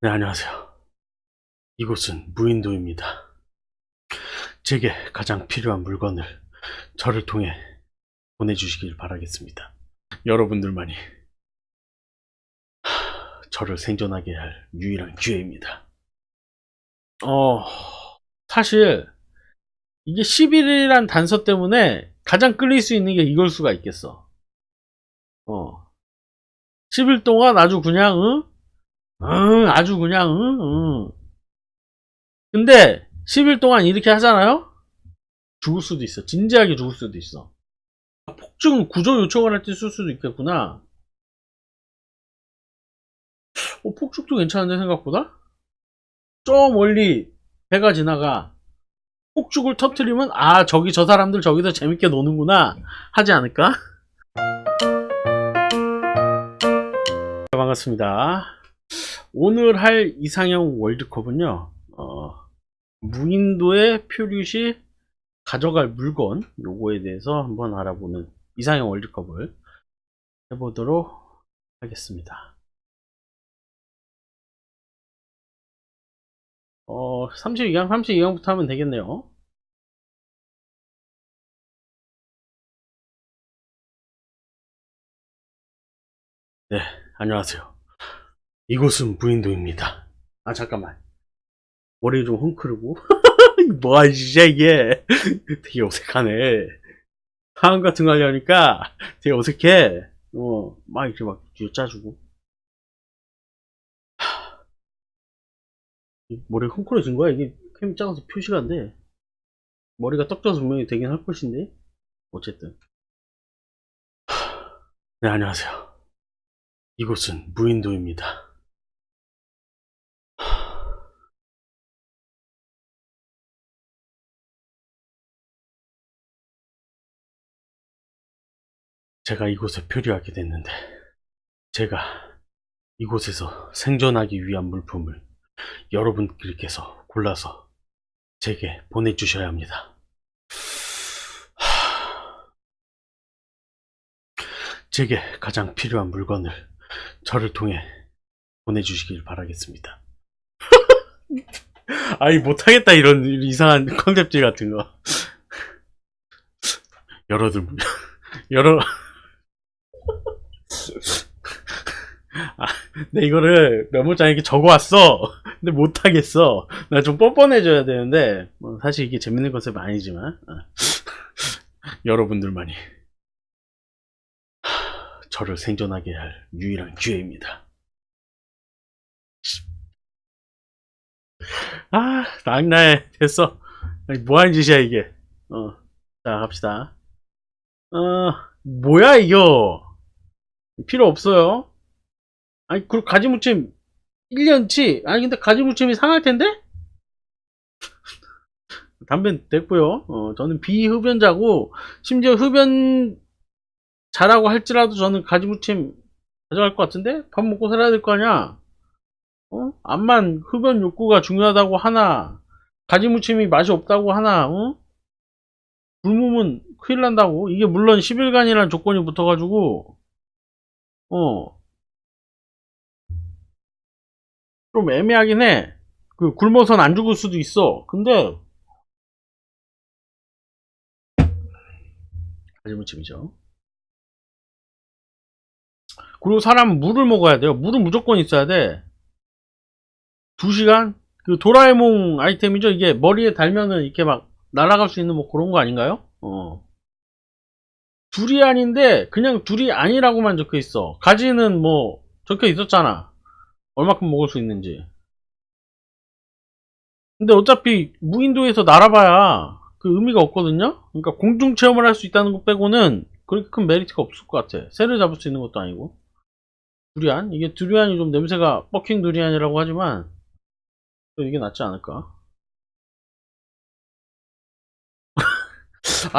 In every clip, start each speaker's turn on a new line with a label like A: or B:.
A: 네, 안녕하세요. 이곳은 무인도입니다. 제게 가장 필요한 물건을 저를 통해 보내주시길 바라겠습니다. 여러분들만이 저를 생존하게 할 유일한 기회입니다. 어, 사실 이게 11이란 단서 때문에 가장 끌릴 수 있는 게 이걸 수가 있겠어. 10일 동안 아주 그냥, 응? 응, 아주 그냥, 응, 응. 근데 10일 동안 이렇게 하잖아요? 죽을 수도 있어. 진지하게 죽을 수도 있어. 폭증 구조 요청을 할 때 쓸 수도 있겠구나. 폭죽도 괜찮은데 생각보다? 저 멀리 배가 지나가 폭죽을 터트리면 저기 저 사람들 저기서 재밌게 노는구나 하지 않을까? 반갑습니다. 오늘 할 이상형 월드컵은요, 무인도의 표류시 가져갈 물건 요거에 대해서 한번 알아보는 이상형 월드컵을 해보도록 하겠습니다. 32강부터 하면 되겠네요. 네, 안녕하세요. 이곳은 무인도입니다. 잠깐만. 머리 좀 헝클고. 뭐야, 진짜 이게. 되게 어색하네. 상황 같은 거 하려니까 되게 어색해. 막 이렇게 막 짜주고. 머리 헝클어진 거야? 이게 캠이 작아서 표시가 안 돼. 머리가 떡져서 분명히 되긴 할 것인데. 어쨌든. 네, 안녕하세요. 이곳은 무인도입니다. 제가 이곳에 표류하게 됐는데, 제가 이곳에서 생존하기 위한 물품을 여러분들께서 골라서 제게 보내주셔야 합니다. 제게 가장 필요한 물건을 저를 통해 보내주시길 바라겠습니다. 못하겠다, 이런 이상한 컨셉질 같은 거. 여러들, 여러, 내 이거를 메모장에 이렇게 적어왔어. 근데 못하겠어. 나 좀 뻔뻔해져야 되는데, 사실 이게 재밌는 컨셉은 아니지만, 여러분들만이 저를 생존하게 할 유일한 기회입니다. 낙나해. 됐어. 뭐하는 짓이야, 이게. 자, 갑시다. 뭐야, 이거. 필요 없어요. 그리고 가지무침 1년치? 근데 가지무침이 상할 텐데? 담배는 됐고요. 저는 비흡연자고, 심지어 흡연 잘하고 할지라도 저는 가지무침 가져갈 것 같은데? 밥 먹고 살아야 될 거 아니야? 암만 흡연 욕구가 중요하다고 하나, 가지무침이 맛이 없다고 하나, 굶으면 큰일 난다고? 이게 물론 10일간이라는 조건이 붙어가지고, 좀 애매하긴 해. 굶어선 안 죽을 수도 있어. 근데, 가지무침이죠. 그리고 사람은 물을 먹어야 돼요. 물은 무조건 있어야 돼. 2시간? 도라에몽 아이템이죠. 이게 머리에 달면은 이렇게 막 날아갈 수 있는 뭐 그런 거 아닌가요? 둘이 아닌데 그냥 둘이 아니라고만 적혀 있어. 가지는 뭐 적혀 있었잖아. 얼마큼 먹을 수 있는지. 근데 어차피 무인도에서 날아봐야 의미가 없거든요. 그러니까 공중 체험을 할 수 있다는 것 빼고는 그렇게 큰 메리트가 없을 것 같아. 새를 잡을 수 있는 것도 아니고. 두리안? 이게 두리안이 좀 냄새가 버킹 두리안이라고 하지만 또 이게 낫지 않을까?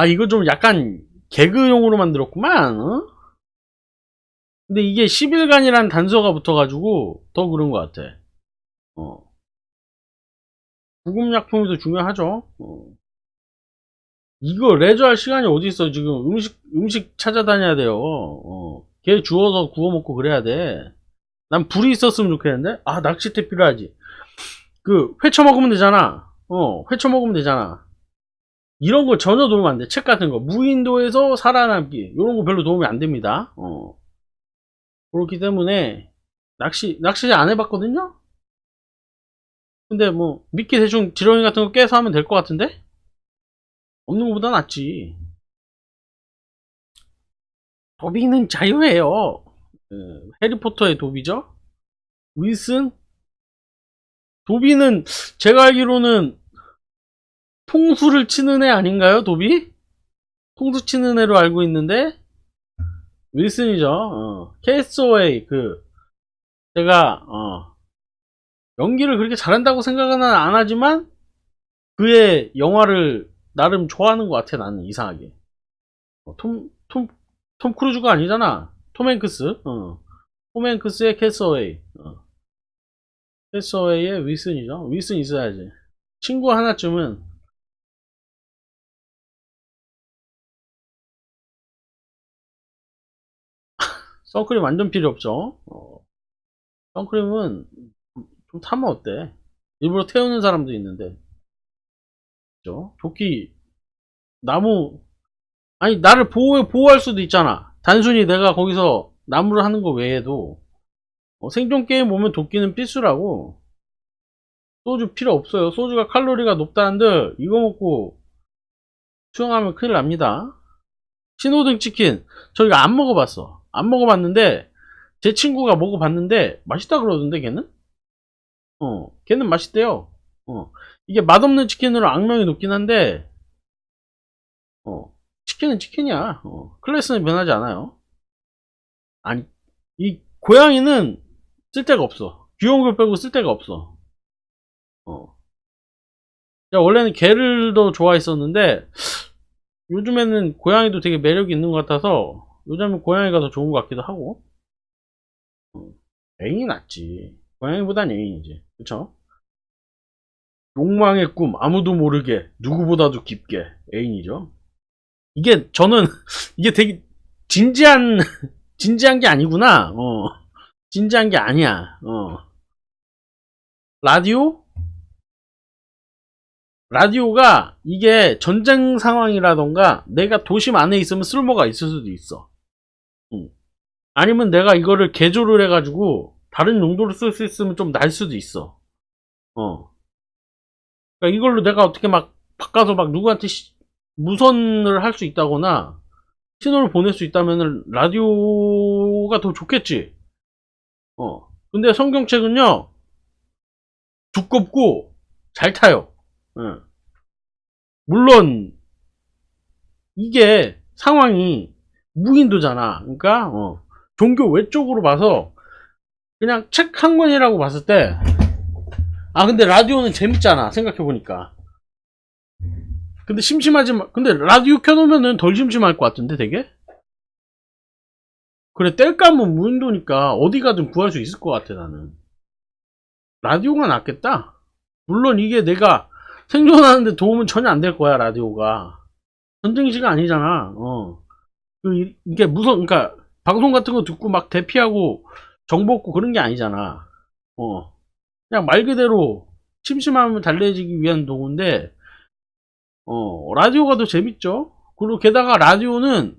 A: 이거 좀 약간 개그용으로 만들었구만. 근데 이게 10일간이라는 단서가 붙어가지고 더 그런 것 같아. 구급약품이 더 중요하죠. 이거 레저할 시간이 어디 있어? 지금 음식 찾아다녀야 돼요. 게 주워서 구워 먹고 그래야 돼. 난 불이 있었으면 좋겠는데? 아, 낚싯대 필요하지. 회쳐 먹으면 되잖아. 회쳐 먹으면 되잖아. 이런 거 전혀 도움 안 돼. 책 같은 거. 무인도에서 살아남기. 이런 거 별로 도움이 안 됩니다. 그렇기 때문에, 낚시 안 해봤거든요? 근데 뭐, 미끼 대충 지렁이 같은 거 깨서 하면 될 것 같은데? 없는 것보다 낫지. 도비는 자유예요. 해리포터의 도비죠? 윌슨? 도비는, 제가 알기로는, 통수를 치는 애 아닌가요, 도비? 통수 치는 애로 알고 있는데, 윌슨이죠. 캐스어웨이, 제가, 연기를 그렇게 잘한다고 생각은 안 하지만, 그의 영화를 나름 좋아하는 것 같아, 나는 이상하게. 톰 크루즈가 아니잖아. 톰 행크스. 톰 행크스의 캐스어웨이. 캐스어웨이의 윌슨이죠. 윌슨 있어야지. 친구 하나쯤은, 선크림 완전 필요 없죠. 선크림은 좀 타면 어때? 일부러 태우는 사람도 있는데, 그죠? 조끼, 나무, 아니, 나를 보호할 수도 있잖아. 단순히 내가 거기서 나무를 하는 거 외에도, 생존 게임 오면 도끼는 필수라고. 소주 필요 없어요. 소주가 칼로리가 높다는데, 이거 먹고 수영하면 큰일 납니다. 신호등 치킨, 저희가 안 먹어봤어. 안 먹어봤는데, 제 친구가 먹어봤는데, 맛있다 그러던데, 걔는? 걔는 맛있대요. 이게 맛없는 치킨으로 악명이 높긴 한데, 치킨은 치킨이야. 클래스는 변하지 않아요. 아니, 이 고양이는 쓸데가 없어. 귀여운 걸 빼고 쓸데가 없어. 야, 원래는 개를 더 좋아했었는데, 요즘에는 고양이도 되게 매력이 있는 것 같아서, 요즘은 고양이가 더 좋은 것 같기도 하고, 애인이 낫지. 고양이보단 애인이지. 그쵸? 욕망의 꿈, 아무도 모르게, 누구보다도 깊게, 애인이죠. 이게, 저는, 이게 되게, 진지한, 진지한 게 아니구나. 진지한 게 아니야. 라디오? 라디오가 이게 전쟁 상황이라던가 내가 도심 안에 있으면 쓸모가 있을 수도 있어. 아니면 내가 이거를 개조를 해가지고 다른 용도로 쓸 수 있으면 좀 날 수도 있어. 그러니까 이걸로 내가 어떻게 막 바꿔서 막 누구한테 무선을 할 수 있다거나 신호를 보낼 수 있다면 라디오가 더 좋겠지. 근데 성경책은요, 두껍고 잘 타요. 물론 이게 상황이 무인도잖아. 그러니까 종교 외적으로 봐서 그냥 책 한 권이라고 봤을 때, 근데 라디오는 재밌잖아, 생각해보니까. 근데 근데 라디오 켜놓으면은 덜 심심할 것 같은데, 되게? 그래, 뗄감은 무인도니까 어디 가든 구할 수 있을 것 같아, 나는. 라디오가 낫겠다. 물론 이게 내가 생존하는데 도움은 전혀 안 될 거야, 라디오가. 전쟁시가 아니잖아. 이게 그러니까 방송 같은 거 듣고 막 대피하고 정보 얻고 그런 게 아니잖아. 그냥 말 그대로 심심함을 달래지기 위한 도구인데, 라디오가 더 재밌죠? 그리고 게다가 라디오를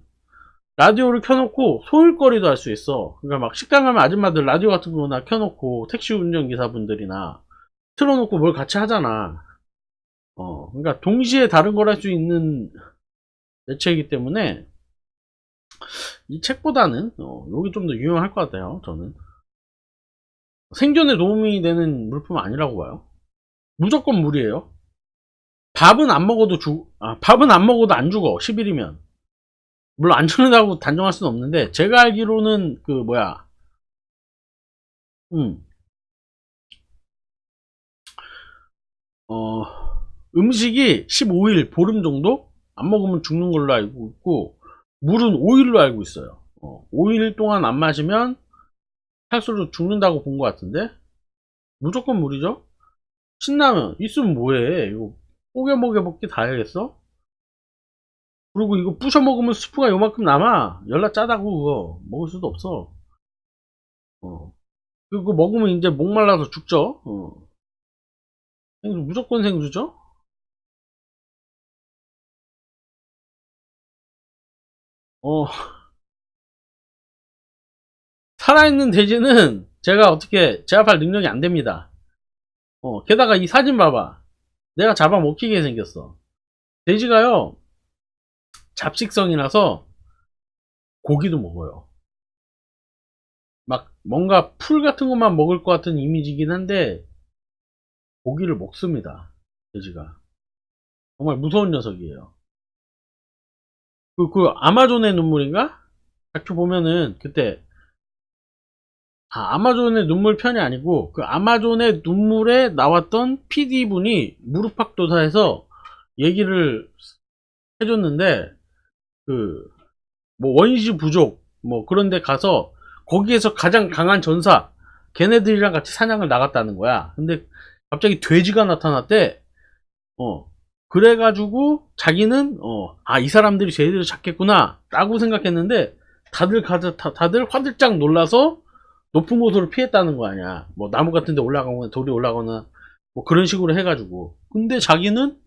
A: 켜놓고 소일거리도 할 수 있어. 그러니까 막 식당 가면 아줌마들 라디오 같은 거나 켜놓고 택시 운전기사분들이나 틀어놓고 뭘 같이 하잖아. 그러니까 동시에 다른 걸 할 수 있는 매체이기 때문에 이 책보다는 여기 좀 더 유용할 것 같아요. 저는 생존에 도움이 되는 물품은 아니라고 봐요. 무조건 물이에요. 밥은 안 먹어도 안 죽어. 10일이면. 물론 안 죽는다고 단정할 수는 없는데, 제가 알기로는 음, 어, 음식이 15일, 보름 정도 안 먹으면 죽는 걸로 알고 있고, 물은 5일로 알고 있어요. 5일 동안 안 마시면 탈수로 죽는다고 본 것 같은데, 무조건 물이죠. 신라면 있으면 뭐해? 이거 뽀개 먹게 다 해야겠어? 그리고 이거 부셔 먹으면 스프가 요만큼 남아. 열나 짜다고 그거 먹을 수도 없어. 어. 그거 먹으면 이제 목말라서 죽죠. 생수, 무조건 생수죠. 어, 살아있는 돼지는 제가 어떻게 제압할 능력이 안 됩니다. 게다가 이 사진 봐봐. 내가 잡아먹히게 생겼어. 돼지가요, 잡식성이라서 고기도 먹어요. 막 뭔가 풀 같은 것만 먹을 것 같은 이미지긴 한데 고기를 먹습니다. 돼지가. 정말 무서운 녀석이에요. 그 아마존의 눈물인가? 다큐 보면은 그때 아마존의 눈물 편이 아니고 그 아마존의 눈물에 나왔던 PD분이 무릎팍도사에서 얘기를 해줬는데 그 뭐 원시 부족 뭐 그런 데 가서 거기에서 가장 강한 전사 걔네들이랑 같이 사냥을 나갔다는 거야. 근데 갑자기 돼지가 나타났대. 그래가지고 자기는 이 사람들이 쟤들을 잡겠구나 라고 생각했는데 다들 화들짝 놀라서 높은 곳으로 피했다는 거 아니야. 뭐 나무 같은 데 올라가거나 돌이 올라가거나 뭐 그런 식으로 해가지고. 근데 자기는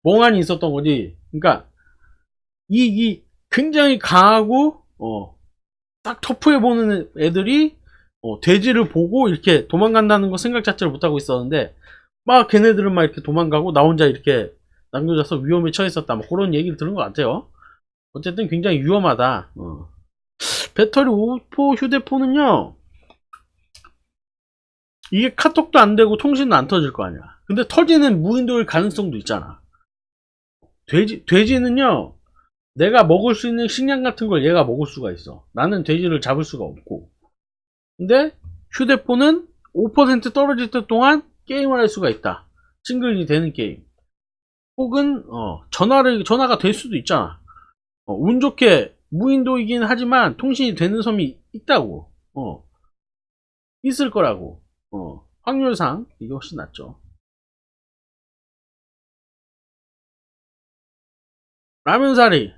A: 멍하니 있었던 거지. 그러니까 이 굉장히 강하고 딱 터프해 보는 애들이 돼지를 보고 이렇게 도망간다는 거 생각 자체를 못하고 있었는데 막 걔네들은 막 이렇게 도망가고 나 혼자 이렇게 남겨져서 위험에 처했었다 뭐 그런 얘기를 들은 것 같아요. 어쨌든 굉장히 위험하다. 배터리 5% 휴대폰은요, 이게 카톡도 안 되고 통신도 안 터질 거 아니야. 근데 터지는 무인도일 가능성도 있잖아. 돼지는요, 내가 먹을 수 있는 식량 같은 걸 얘가 먹을 수가 있어. 나는 돼지를 잡을 수가 없고. 근데 휴대폰은 5% 떨어질 때 동안 게임을 할 수가 있다. 싱글이 되는 게임. 혹은 전화가 될 수도 있잖아. 운 좋게 무인도이긴 하지만 통신이 되는 섬이 있다고. 있을 거라고. 확률상 이게 훨씬 낫죠. 라면사리.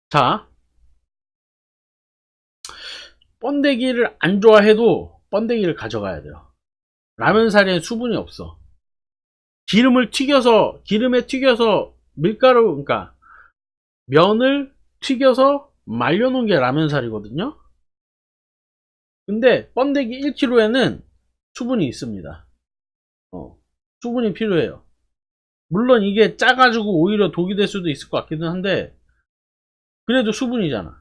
A: 자, 번데기를 안 좋아해도 번데기를 가져가야 돼요. 라면사리엔 수분이 없어. 기름에 튀겨서 밀가루, 그러니까 면을 튀겨서 말려놓은 게 라면사리거든요. 근데 번데기 1kg에는 수분이 있습니다. 수분이 필요해요. 물론 이게 짜가지고 오히려 독이 될 수도 있을 것 같기는 한데 그래도 수분이잖아.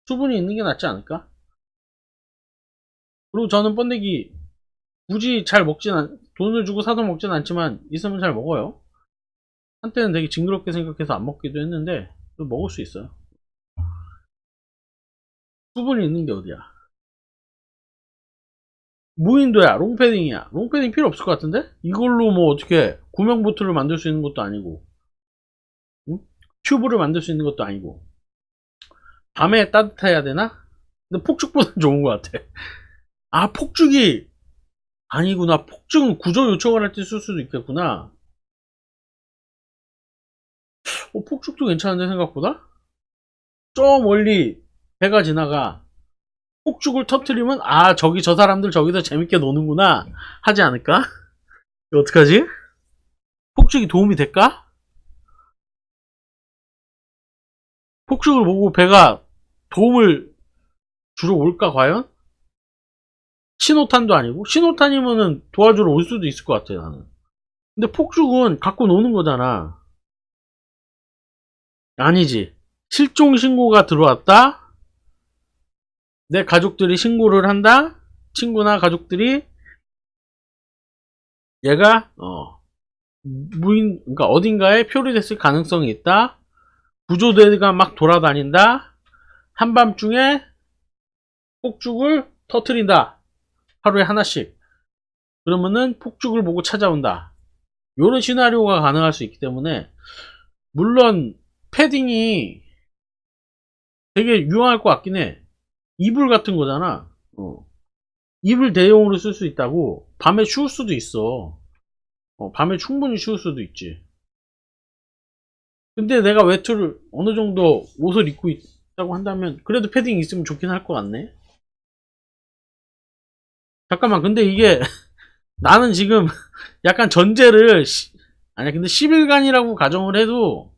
A: 수분이 있는 게 낫지 않을까? 그리고 저는 번데기 굳이 돈을 주고 사서 먹진 않지만 있으면 잘 먹어요. 한때는 되게 징그럽게 생각해서 안 먹기도 했는데 먹을 수 있어요. 수분이 있는 게 어디야? 무인도야, 롱패딩이야. 롱패딩 필요 없을 것 같은데? 이걸로 뭐 어떻게 구명보트를 만들 수 있는 것도 아니고, 응? 튜브를 만들 수 있는 것도 아니고. 밤에 따뜻해야 되나? 근데 폭죽보다 좋은 것 같아. 폭죽이 아니구나. 폭죽은 구조 요청을 할 때 쓸 수도 있겠구나. 폭죽도 괜찮은데 생각보다? 저 멀리 배가 지나가. 폭죽을 터트리면 저 사람들 저기서 재밌게 노는구나 하지 않을까? 이거 어떡하지? 폭죽이 도움이 될까? 폭죽을 보고 배가 도움을 주러 올까 과연? 신호탄도 아니고 신호탄이면은 도와주러 올 수도 있을 것 같아 나는. 근데 폭죽은 갖고 노는 거잖아. 아니지. 실종 신고가 들어왔다. 내 가족들이 신고를 한다. 친구나 가족들이 얘가 그러니까 어딘가에 표류됐을 가능성이 있다. 구조대가 막 돌아다닌다. 한밤중에 폭죽을 터트린다. 하루에 하나씩. 그러면은 폭죽을 보고 찾아온다. 요런 시나리오가 가능할 수 있기 때문에 물론 패딩이 되게 유용할 것 같긴 해. 이불 같은 거잖아. 이불 대용으로 쓸 수 있다고. 밤에 추울 수도 있어. 밤에 충분히 추울 수도 있지. 근데 내가 외투를 어느 정도 옷을 입고 라고 한다면 그래도 패딩 있으면 좋긴 할 것 같네. 잠깐만, 근데 이게 나는 지금 약간 전제를 아니야, 근데 10일간이라고 가정을 해도,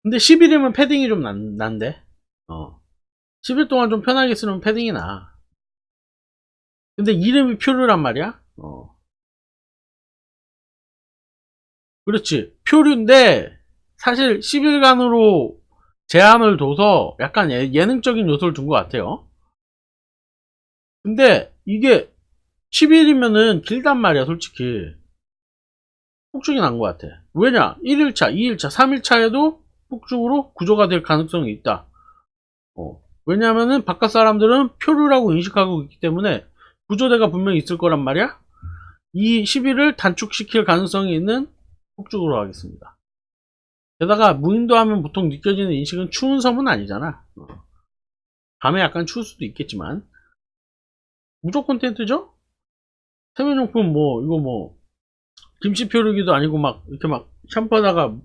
A: 근데 10일이면 패딩이 좀 난데. 10일 동안 좀 편하게 쓰는 패딩이 나. 근데 이름이 표류란 말이야. 그렇지, 표류인데 사실 10일간으로 제한을 둬서 약간 예능적인 요소를 둔 것 같아요. 근데 이게 10일이면은 길단 말이야, 솔직히. 폭죽이 난 것 같아. 왜냐? 1일차, 2일차, 3일차에도 폭죽으로 구조가 될 가능성이 있다. 왜냐면은 바깥 사람들은 표류라고 인식하고 있기 때문에 구조대가 분명히 있을 거란 말이야. 이 10일을 단축시킬 가능성이 있는 폭죽으로 하겠습니다. 게다가 무인도 하면 보통 느껴지는 인식은 추운 섬은 아니잖아. 밤에 약간 추울 수도 있겠지만 무조건 텐트죠? 세면용품 뭐 이거 뭐 김치 표류기도 아니고 막 이렇게 막 샴푸하다가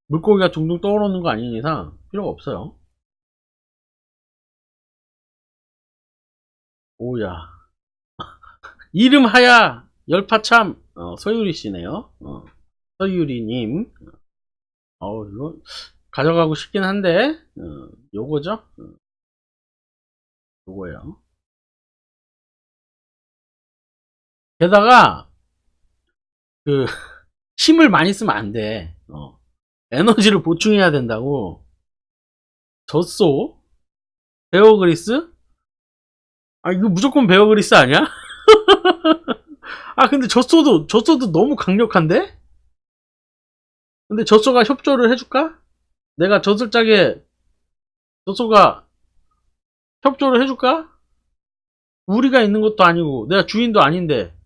A: 물고기가 둥둥 떠오르는 거 아닌 이상 필요가 없어요. 오야, 이름 하야 열파참. 서유리 씨네요. 서유리님. 이거 가져가고 싶긴 한데, 요거죠? 요거예요. 게다가 그 힘을 많이 쓰면 안 돼. 에너지를 보충해야 된다고. 젖소, 베어그리스. 아, 이거 무조건 베어그리스 아니야? 아, 근데 젖소도 너무 강력한데? 근데 젖소가 협조를 해줄까? 내가 젖을 짜게 젖소가 협조를 해줄까? 우리가 있는 것도 아니고 내가 주인도 아닌데,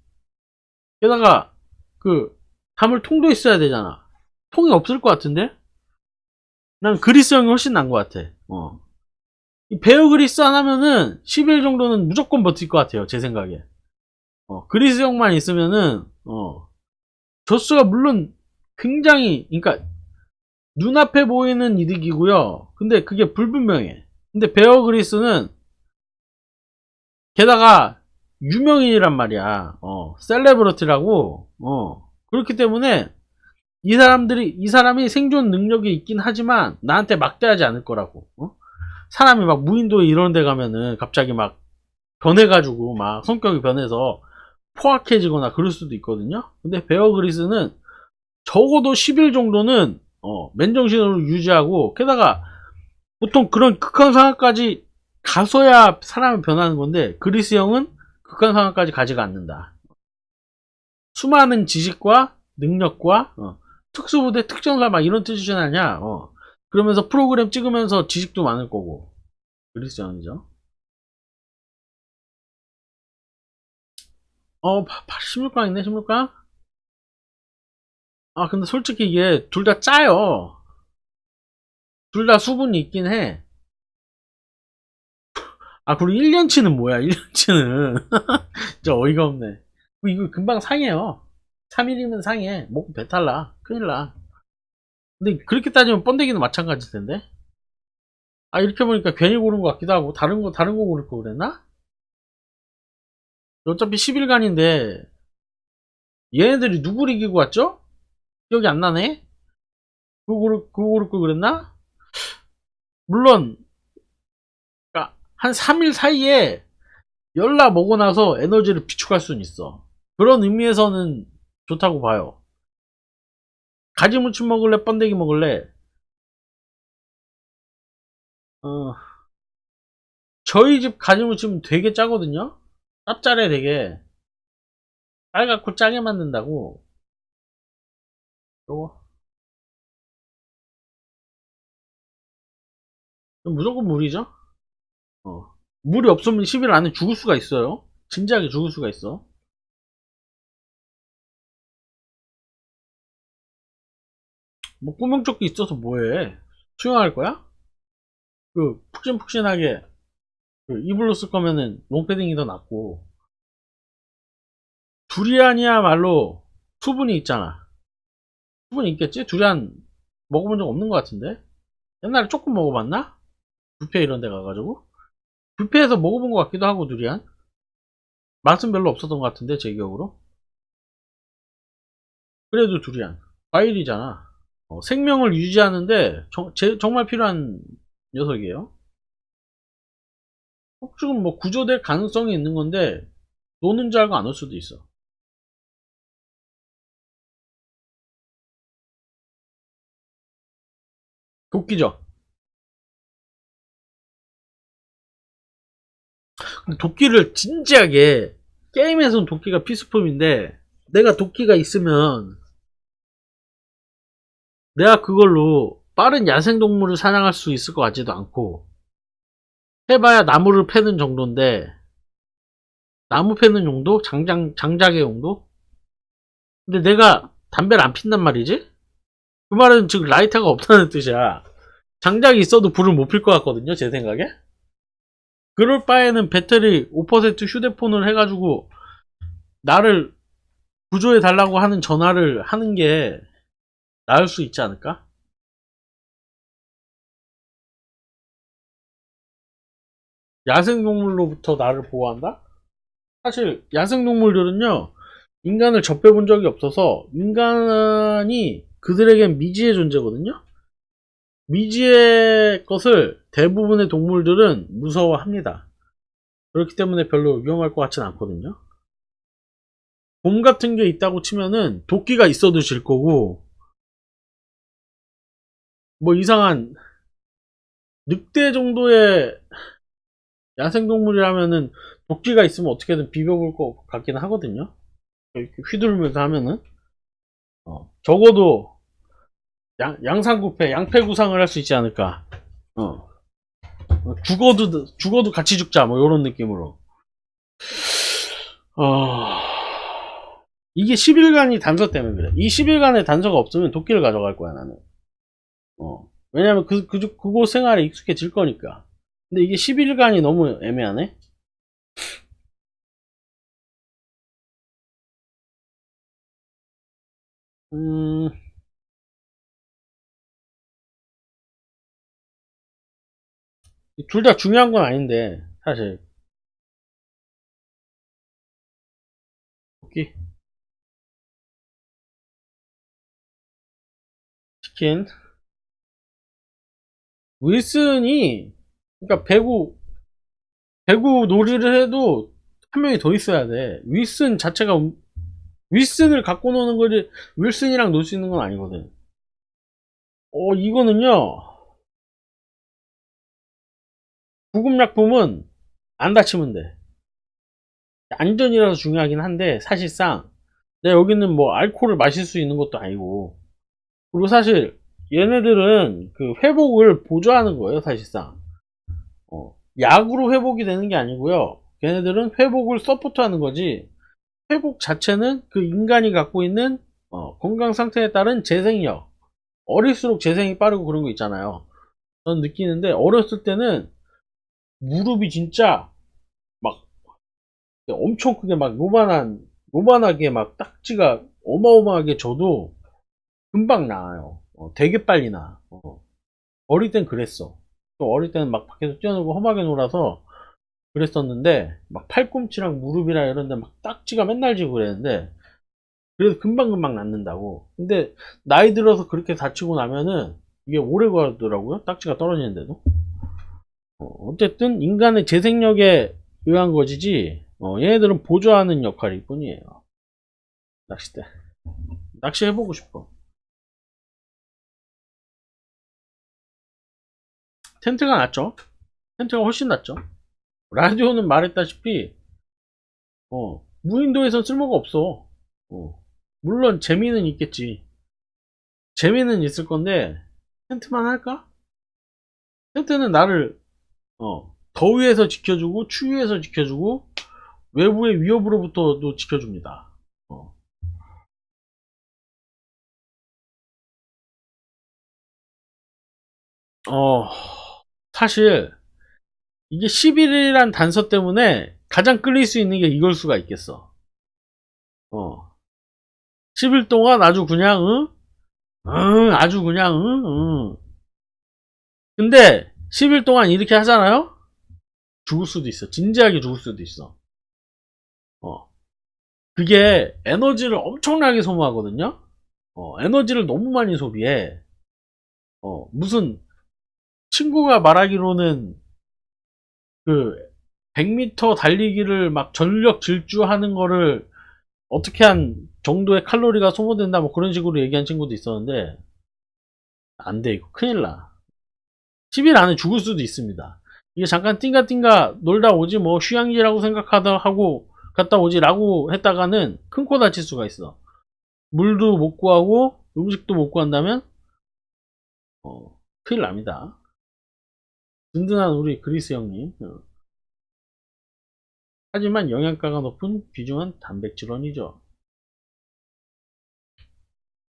A: 게다가 그 담을 통도 있어야 되잖아. 통이 없을 것 같은데? 난 그리스형이 훨씬 나은 것 같아. 이 베어그리스 하나면은 10일 정도는 무조건 버틸 것 같아요, 제 생각에. 그리스형만 있으면은 젖소가 물론 굉장히, 그러니까 눈앞에 보이는 이득이고요. 근데 그게 불분명해. 근데 베어그리스는 게다가 유명인이란 말이야. 셀레브리티라고. 그렇기 때문에 이 사람이 생존 능력이 있긴 하지만 나한테 막대하지 않을 거라고. 사람이 막 무인도에 이런 데 가면은 갑자기 막 변해가지고 막 성격이 변해서 포악해지거나 그럴 수도 있거든요. 근데 베어그리스는 적어도 10일 정도는 맨정신으로 유지하고, 게다가 보통 그런 극한 상황까지 가서야 사람이 변하는 건데 그리스 형은 극한 상황까지 가지가 않는다. 수많은 지식과 능력과 특수부대 특전사 막 이런 뜻이지 않냐. 그러면서 프로그램 찍으면서 지식도 많을 거고. 그리스 형이죠. 16강 있네, 16강? 아, 근데 솔직히 이게 둘 다 짜요. 둘 다 수분이 있긴 해. 아, 그리고 1년치는 뭐야, 1년치는. 진짜 어이가 없네. 이거 금방 상해요. 3일이면 상해. 목 배탈 나. 큰일 나. 근데 그렇게 따지면 번데기는 마찬가지일 텐데. 아, 이렇게 보니까 괜히 고른 것 같기도 하고, 다른 거 고를 거 그랬나? 어차피 10일간인데, 얘네들이 누구를 이기고 왔죠? 기억이 안 나네? 그거 고를 거 그랬나? 물론, 그러니까 한 3일 사이에 열나 먹고 나서 에너지를 비축할 수는 있어. 그런 의미에서는 좋다고 봐요. 가지무침 먹을래? 번데기 먹을래? 어, 저희 집 가지무침은 되게 짜거든요? 짭짤해, 되게. 빨갛고 짜게 만든다고. 요거. 무조건 물이죠? 물이 없으면 10일 안에 죽을 수가 있어요. 진지하게 죽을 수가 있어. 뭐 구명조끼 있어서 뭐해? 수영할 거야? 푹신푹신하게 이불로 쓸 거면은 롱패딩이 더 낫고. 두리안이야말로 수분이 있잖아. 수분이 있겠지? 두리안 먹어본 적 없는 것 같은데? 옛날에 조금 먹어봤나? 뷔페 이런 데 가가지고 뷔페에서 먹어본 것 같기도 하고 두리안 맛은 별로 없었던 것 같은데 제 기억으로. 그래도 두리안 과일이잖아. 생명을 유지하는데 정말 필요한 녀석이에요. 혹증은 뭐 구조될 가능성이 있는 건데 노는 줄 알고 안 올 수도 있어. 도끼죠. 근데 도끼를 진지하게 게임에선 도끼가 필수품인데 내가 도끼가 있으면 내가 그걸로 빠른 야생동물을 사냥할 수 있을 것 같지도 않고 해봐야 나무를 패는 정도인데 나무 패는 용도? 장작의 용도? 근데 내가 담배를 안 핀단 말이지? 그 말은 즉 라이터가 없다는 뜻이야. 장작이 있어도 불을 못 필 것 같거든요, 제 생각에. 그럴 바에는 배터리 5% 휴대폰을 해가지고 나를 구조해 달라고 하는 전화를 하는 게 나을 수 있지 않을까? 야생동물로부터 나를 보호한다? 사실 야생동물들은요 인간을 접해본 적이 없어서 인간이 그들에겐 미지의 존재거든요. 미지의 것을 대부분의 동물들은 무서워합니다. 그렇기 때문에 별로 위험할 것 같진 않거든요. 곰 같은 게 있다고 치면은 도끼가 있어도 질 거고 뭐 이상한 늑대 정도의 야생동물이라면은 도끼가 있으면 어떻게든 비벼볼 것 같긴 하거든요. 이렇게 휘두르면서 하면은 적어도 양상구패 양패구상을 할 수 있지 않을까. 어. 죽어도 같이 죽자 뭐 이런 느낌으로. 이게 10일간이 단서 때문에 그래. 이 10일간의 단서가 없으면 도끼를 가져갈 거야 나는. 왜냐면 그곳 생활에 익숙해질 거니까. 근데 이게 10일간이 너무 애매하네. 둘 다 중요한 건 아닌데 사실 도끼 치킨 윌슨이 그러니까 배구 놀이를 해도 한 명이 더 있어야 돼. 윌슨 자체가 윌슨을 갖고 노는 거지 윌슨이랑 놀 수 있는 건 아니거든. 이거는요 구급약품은 안 다치면 돼. 안전이라서 중요하긴 한데 사실상 내가 여기는 뭐 알코올을 마실 수 있는 것도 아니고 그리고 사실 얘네들은 그 회복을 보조하는 거예요 사실상. 약으로 회복이 되는 게 아니고요 걔네들은 회복을 서포트하는 거지 회복 자체는 그 인간이 갖고 있는 건강 상태에 따른 재생력 어릴수록 재생이 빠르고 그런 거 있잖아요. 저는 느끼는데 어렸을 때는 무릎이 진짜 막 엄청 크게 막 요만하게 막 딱지가 어마어마하게 져도 금방 나아요. 되게 빨리 나. 어릴 땐 그랬어. 또 어릴 때는 막 밖에서 뛰어놀고 험하게 놀아서 그랬었는데 막 팔꿈치랑 무릎이랑 이런데 막 딱지가 맨날 지고 그랬는데 그래서 금방금방 낫는다고. 근데 나이 들어서 그렇게 다치고 나면은 이게 오래 가더라고요. 딱지가 떨어지는데도. 어쨌든 인간의 재생력에 의한 것이지 얘네들은 보조하는 역할일 뿐이에요. 낚싯대. 낚시 해보고 싶어. 텐트가 낫죠. 텐트가 훨씬 낫죠. 라디오는 말했다시피 무인도에선 쓸모가 없어. 물론 재미는 있겠지. 재미는 있을 건데 텐트만 할까? 텐트는 나를 더위에서 지켜주고 추위에서 지켜주고 외부의 위협으로부터도 지켜줍니다. 어, 어, 사실 이게 11이란 단서 때문에 가장 끌릴 수 있는 게 이걸 수가 있겠어. 10일 동안 아주 그냥 응? 응, 아주 그냥 응, 응. 근데 10일 동안 이렇게 하잖아요? 죽을 수도 있어. 진지하게 죽을 수도 있어. 그게 에너지를 엄청나게 소모하거든요? 에너지를 너무 많이 소비해. 무슨 친구가 말하기로는 그 100m 달리기를 막 전력 질주하는 거를 어떻게 한 정도의 칼로리가 소모된다 뭐 그런 식으로 얘기한 친구도 있었는데 안 돼. 이거 큰일 나. 10일 안에 죽을 수도 있습니다. 이게 잠깐 띵가띵가 놀다 오지 뭐 휴양지라고 생각하다 하고 갔다 오지 라고 했다가는 큰 코 다칠 수가 있어. 물도 못 구하고 음식도 못 구한다면 큰일 납니다. 든든한 우리 그리스 형님. 하지만 영양가가 높은 귀중한 단백질원이죠.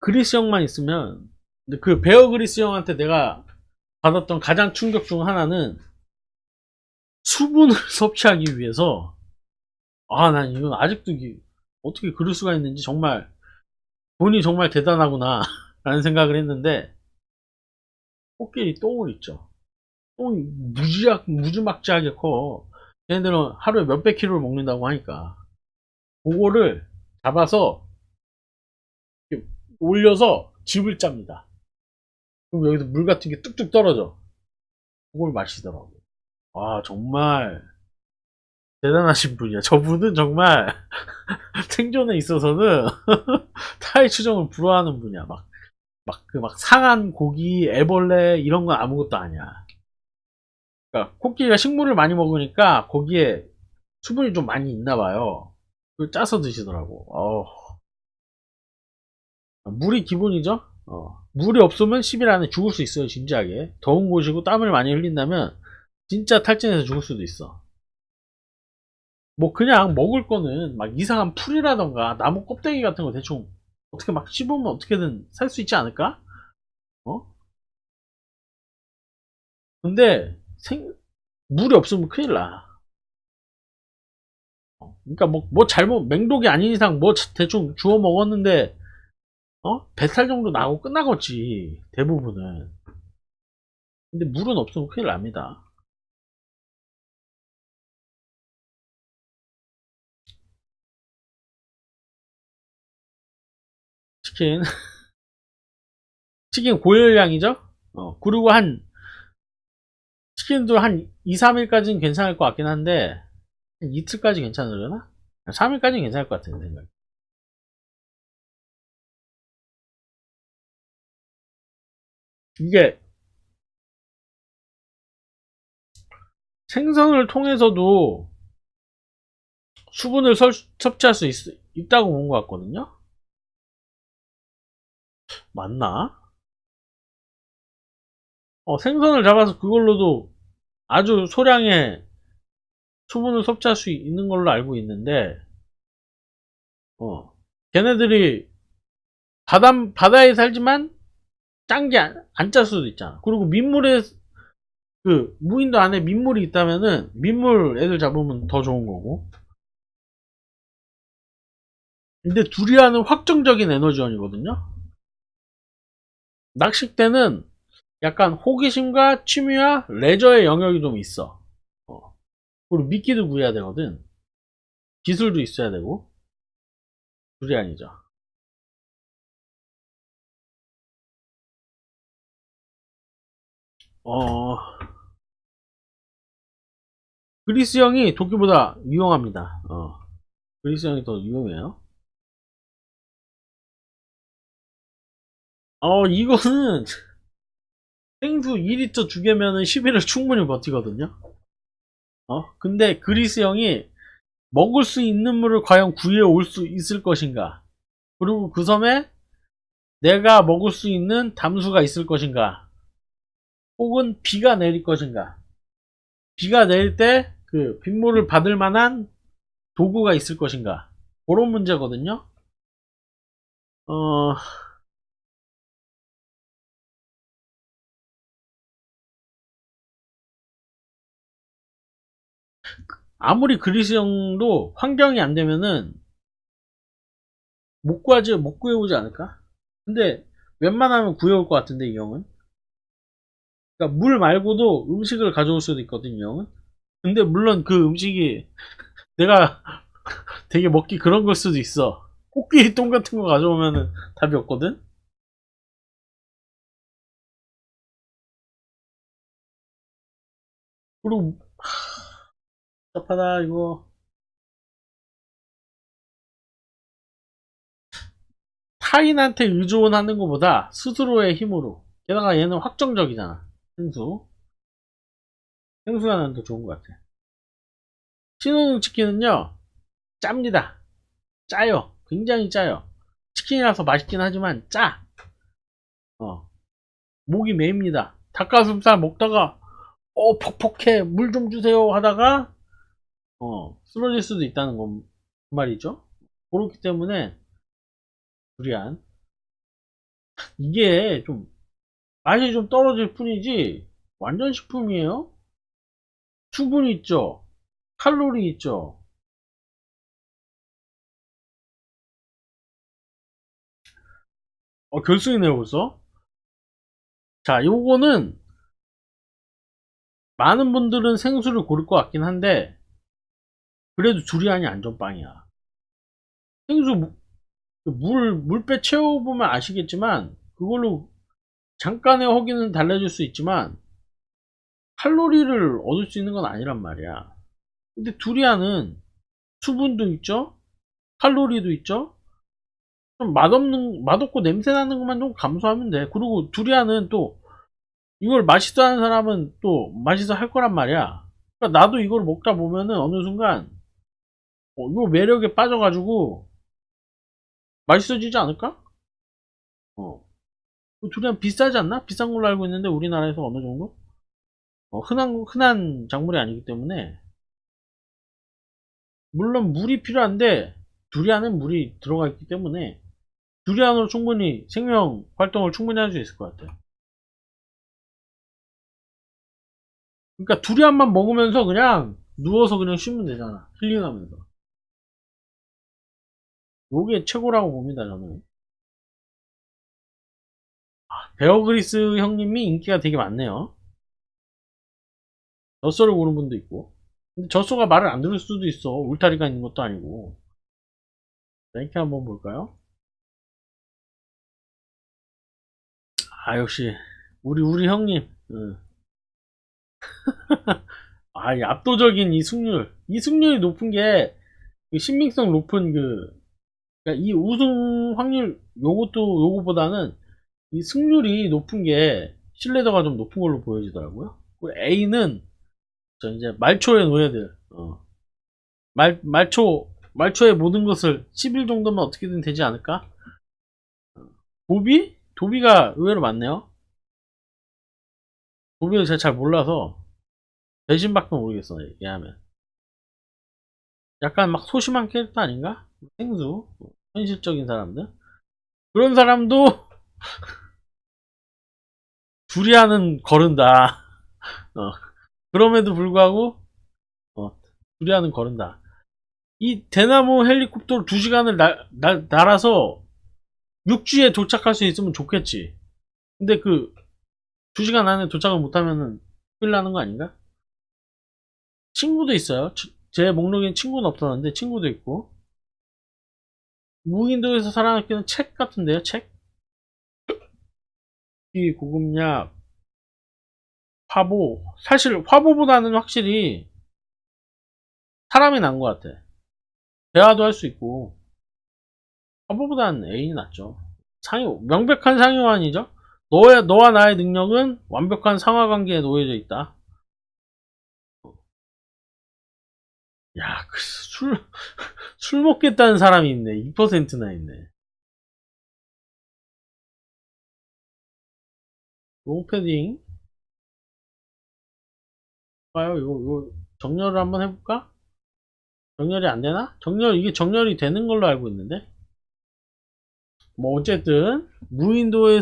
A: 그리스 형만 있으면 근데 그 베어 그리스 형한테 내가 받았던 가장 충격 중 하나는 수분을 섭취하기 위해서 난 이건 아직도 어떻게 그럴 수가 있는지 정말 돈이 정말 대단하구나 라는 생각을 했는데 코끼리 똥을 있죠. 똥이 무지막지하게 커. 걔네들은 하루에 몇백 킬로를 먹는다고 하니까 그거를 잡아서 이렇게 올려서 집을 짭니다. 그럼 여기서 물 같은 게 뚝뚝 떨어져. 그걸 마시더라고. 정말 대단하신 분이야. 저분은 정말 생존에 있어서는 타의 추종을 불허하는 분이야. 막 상한 고기, 애벌레 이런 건 아무것도 아니야. 그러니까 코끼리가 식물을 많이 먹으니까 거기에 수분이 좀 많이 있나 봐요. 그걸 짜서 드시더라고. 물이 기본이죠. 물이 없으면 10일 안에 죽을 수 있어요. 진지하게. 더운 곳이고 땀을 많이 흘린다면 진짜 탈진해서 죽을 수도 있어. 뭐 그냥 먹을 거는 막 이상한 풀이라던가 나무 껍데기 같은 거 대충 어떻게 막 씹으면 어떻게든 살 수 있지 않을까? 어? 근데 물이 없으면 큰일 나. 그러니까 뭐 잘못 맹독이 아닌 이상 뭐 대충 주워 먹었는데 배탈 정도 나고 끝나겠지 대부분은. 근데 물은 없으면 큰일 납니다. 치킨 치킨 고열량이죠. 그리고 치킨도 한 2, 3일까지는 괜찮을 것 같긴 한데 한 이틀까지 괜찮으려나? 3일까지는 괜찮을 것 같은 생각. 이게 생선을 통해서도 수분을 섭취할 수 있다고 본 것 같거든요. 맞나? 생선을 잡아서 그걸로도 아주 소량의 수분을 섭취할 수 있는 걸로 알고 있는데, 걔네들이 바다에 살지만 짠 게 안 짤 수도 있잖아. 그리고 무인도 안에 민물이 있다면은 민물 애들 잡으면 더 좋은 거고. 근데 두리안은 확정적인 에너지원이거든요. 낚싯대는 약간 호기심과 취미와 레저의 영역이 좀 있어. 그리고 미끼도 구해야 되거든. 기술도 있어야 되고. 두리안이죠. 어, 그리스 형이 도끼보다 유용합니다. 그리스 형이 더 유용해요. 이거는 생수 2리터 2개면은 10일을 충분히 버티거든요. 근데 그리스 형이 먹을 수 있는 물을 과연 구해 올 수 있을 것인가? 그리고 그 섬에 내가 먹을 수 있는 담수가 있을 것인가? 혹은 비가 내릴 것인가? 비가 내릴 때 그 빗물을 받을 만한 도구가 있을 것인가? 그런 문제거든요. 어, 아무리 그리스 형도 환경이 안 되면은 못 구해오지 않을까? 근데 웬만하면 구해올 것 같은데 이 형은. 그러니까 물 말고도 음식을 가져올 수도 있거든요. 근데 물론 그 음식이 내가 되게 먹기 그런 걸 수도 있어. 코끼리 똥 같은 거 가져오면은 답이 없거든. 그리고 답답하다 이거. 타인한테 의존하는 것보다 스스로의 힘으로. 게다가 얘는 확정적이잖아. 생수. 생수가 난 더 좋은 것 같아. 신혼용 치킨은요, 짭니다. 짜요. 굉장히 짜요. 치킨이라서 맛있긴 하지만 짜. 어, 목이 메입니다. 닭가슴살 먹다가 퍽퍽해 물 좀 주세요 하다가 쓰러질 수도 있다는 건 말이죠. 그렇기 때문에 두리안 이게 좀 맛이 좀 떨어질 뿐이지 완전 식품이에요. 수분 있죠, 칼로리 있죠. 결승이네요 벌써. 자, 요거는 많은 분들은 생수를 고를 것 같긴 한데 그래도 두리안이 안전빵이야. 생수 물배 채워보면 아시겠지만 그걸로 잠깐의 허기는 달래줄 수 있지만 칼로리를 얻을 수 있는 건 아니란 말이야. 근데 두리안은 수분도 있죠, 칼로리도 있죠. 좀 맛없고 냄새 나는 것만 좀 감소하면 돼. 그리고 두리안은 또 이걸 맛있어 하는 사람은 또 맛있어 할 거란 말이야. 그러니까 나도 이걸 먹다 보면은 어느 순간 이거 매력에 빠져가지고 맛있어지지 않을까? 어. 두리안 비싸지 않나? 비싼 걸로 알고 있는데 우리나라에서 어느 정도? 흔한 작물이 아니기 때문에 물론 물이 필요한데 두리안은 물이 들어가 있기 때문에 두리안으로 충분히 생명 활동을 충분히 할 수 있을 것 같아요. 그러니까 두리안만 먹으면서 그냥 누워서 그냥 쉬면 되잖아. 힐링하면서. 요게 최고라고 봅니다, 저는. 베어그리스 형님이 인기가 되게 많네요. 젖소를 고른 분도 있고. 근데 젖소가 말을 안 들을 수도 있어. 울타리가 있는 것도 아니고. 자, 이렇게 한번 볼까요? 역시 우리 형님. 응. 이 압도적인 이 승률이 높은 게 그 신빙성 높은 그러니까 이 우승 확률 요거보다는 이 승률이 높은 게 신뢰도가 좀 높은 걸로 보여지더라고요. 그리고 A는 저 이제 말초의 노예들. 말초의 모든 것을 10일 정도면 어떻게든 되지 않을까? 도비가 의외로 많네요. 도비를 제가 잘 몰라서 배신밖에 모르겠어, 얘기하면. 약간 막 소심한 캐릭터 아닌가? 생수, 현실적인 사람들. 그런 사람도 두리안은 거른다. 어, 그럼에도 불구하고, 두리안은 거른다. 이 대나무 헬리콥터로 2시간을 날아서 육지에 도착할 수 있으면 좋겠지. 근데 그 2시간 안에 도착을 못하면은 큰일 나는 거 아닌가? 친구도 있어요. 제 목록엔 친구는 없었는데 친구도 있고. 무인도에서 살아남기는 책 같은데요, 책? 이 고급약, 화보. 사실 화보보다는 확실히 사람이 난 것 같아. 대화도 할 수 있고. 화보보다는 애인이 낫죠. 명백한 상호환이죠. 너와 나의 능력은 완벽한 상하관계에 놓여져 있다. 야, 술 먹겠다는 사람이 있네. 2%나 있네. 롱패딩. 봐요. 이거 정렬을 한번 해볼까? 정렬이 안 되나? 이게 정렬이 되는 걸로 알고 있는데? 뭐, 어쨌든, 무인도에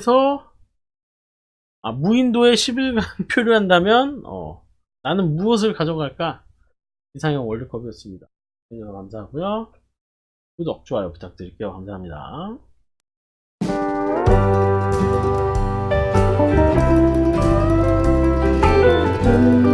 A: 10일간 표류한다면, 나는 무엇을 가져갈까? 이상형 월드컵이었습니다. 시청해주셔서 감사하고요. 구독, 좋아요 부탁드릴게요. 감사합니다. 봅시다.